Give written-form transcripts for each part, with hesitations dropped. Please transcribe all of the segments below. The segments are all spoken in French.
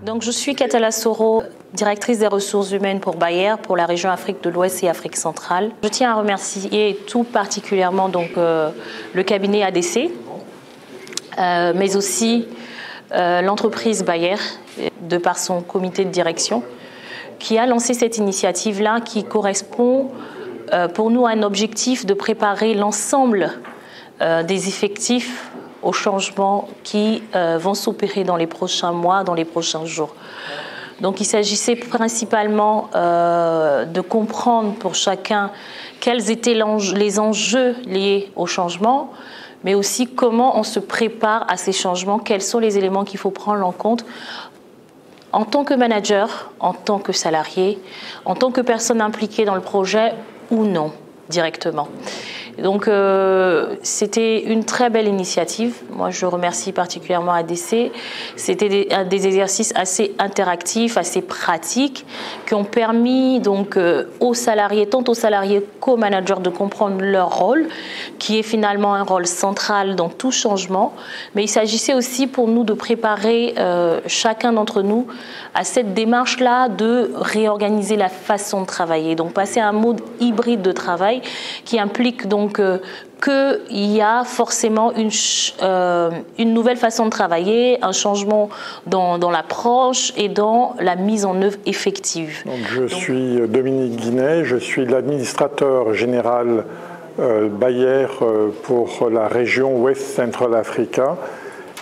Donc, je suis Katala Soro, directrice des ressources humaines pour Bayer, pour la région Afrique de l'Ouest et Afrique centrale. Je tiens à remercier tout particulièrement le cabinet ADC, mais aussi l'entreprise Bayer, de par son comité de direction, qui a lancé cette initiative-là qui correspond pour nous à un objectif de préparer l'ensemble des effectifs aux changements qui vont s'opérer dans les prochains mois, dans les prochains jours. Donc il s'agissait principalement de comprendre pour chacun quels étaient les enjeux liés au changement, mais aussi comment on se prépare à ces changements, quels sont les éléments qu'il faut prendre en compte en tant que manager, en tant que salarié, en tant que personne impliquée dans le projet ou non directement. Donc c'était une très belle initiative. Moi je remercie particulièrement ADC. C'était des exercices assez interactifs, assez pratiques, qui ont permis donc aux salariés, tant aux salariés qu'aux managers, de comprendre leur rôle, qui est finalement un rôle central dans tout changement. Mais il s'agissait aussi pour nous de préparer chacun d'entre nous à cette démarche-là de réorganiser la façon de travailler. Donc passer à un mode hybride de travail qui implique donc qu'il y a forcément une nouvelle façon de travailler, un changement dans l'approche et dans la mise en œuvre effective. Je suis Dominique Guinet, je suis l'administrateur général Bayer pour la région West Central Africa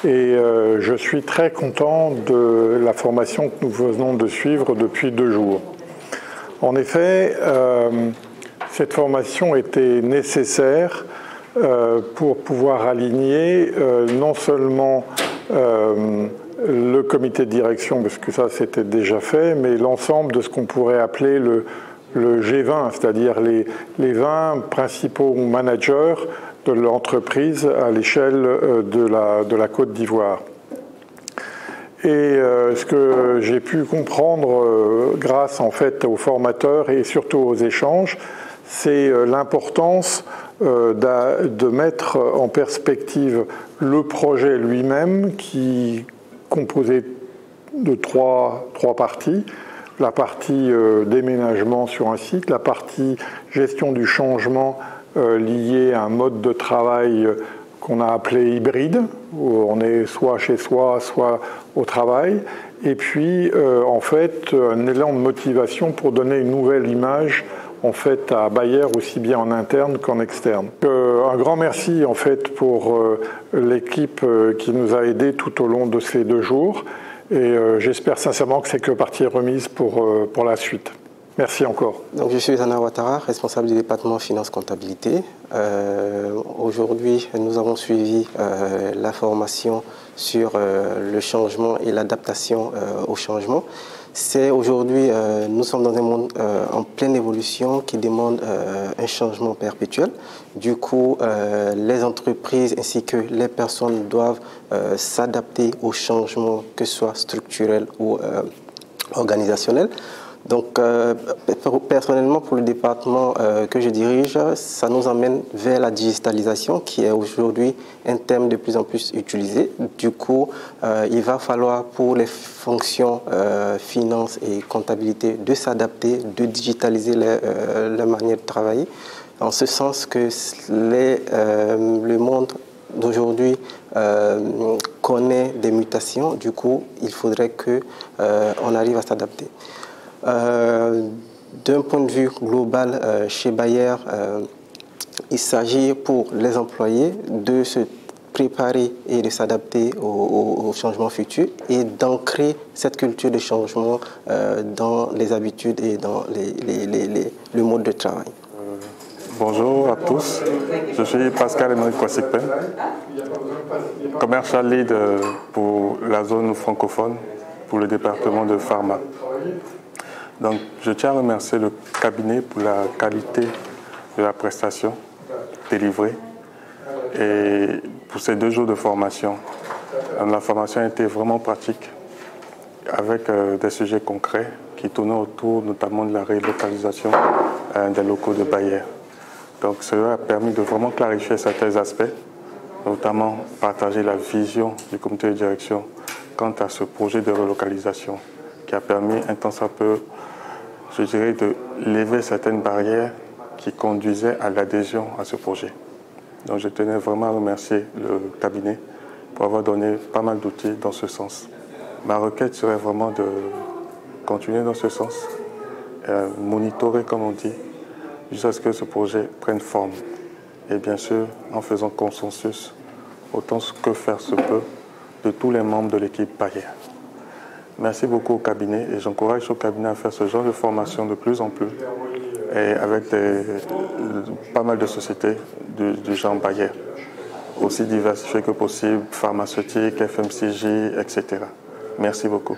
et je suis très content de la formation que nous venons de suivre depuis 2 jours. En effet, cette formation était nécessaire pour pouvoir aligner non seulement le comité de direction, parce que ça c'était déjà fait, mais l'ensemble de ce qu'on pourrait appeler le G20, c'est-à-dire les 20 principaux managers de l'entreprise à l'échelle de la Côte d'Ivoire. Et ce que j'ai pu comprendre grâce en fait aux formateurs et surtout aux échanges, c'est l'importance de mettre en perspective le projet lui-même qui est composé de trois parties. La partie déménagement sur un site, la partie gestion du changement lié à un mode de travail qu'on a appelé hybride, où on est soit chez soi, soit au travail, et puis en fait un élan de motivation pour donner une nouvelle image en fait à Bayer aussi bien en interne qu'en externe. Un grand merci en fait pour l'équipe qui nous a aidés tout au long de ces 2 jours et j'espère sincèrement que c'est que partie remise pour la suite. Merci encore. Donc, je suis Zana Ouattara, responsable du département finance-comptabilité. Aujourd'hui, nous avons suivi la formation sur le changement et l'adaptation au changement. Aujourd'hui, nous sommes dans un monde en pleine évolution qui demande un changement perpétuel. Du coup, les entreprises ainsi que les personnes doivent s'adapter au changement, que ce soit structurel ou organisationnel. Donc, personnellement, pour le département que je dirige, ça nous amène vers la digitalisation qui est aujourd'hui un terme de plus en plus utilisé. Du coup, il va falloir pour les fonctions finance et comptabilité de s'adapter, de digitaliser leur manière de travailler, en ce sens que le monde d'aujourd'hui connaît des mutations. Du coup, il faudrait qu'on arrive à s'adapter. D'un point de vue global, chez Bayer, il s'agit pour les employés de se préparer et de s'adapter aux changements futurs et d'ancrer cette culture de changement dans les habitudes et dans le mode de travail. Bonjour à tous, je suis Pascal Emmanuel Kwasipen, commercial lead pour la zone francophone pour le département de Pharma. Donc, je tiens à remercier le cabinet pour la qualité de la prestation délivrée et pour ces 2 jours de formation. La formation a été vraiment pratique avec des sujets concrets qui tournaient autour notamment de la relocalisation des locaux de Bayer. Donc, cela a permis de vraiment clarifier certains aspects, notamment partager la vision du comité de direction quant à ce projet de relocalisation qui a permis un temps soit peu, je dirais, de lever certaines barrières qui conduisaient à l'adhésion à ce projet. Donc je tenais vraiment à remercier le cabinet pour avoir donné pas mal d'outils dans ce sens. Ma requête serait vraiment de continuer dans ce sens, monitorer comme on dit, jusqu'à ce que ce projet prenne forme. Et bien sûr, en faisant consensus, autant que faire se peut, de tous les membres de l'équipe Bayer. Merci beaucoup au cabinet et j'encourage au cabinet à faire ce genre de formation de plus en plus et avec pas mal de sociétés du genre Bayer, aussi diversifiées que possible, pharmaceutiques, FMCG, etc. Merci beaucoup.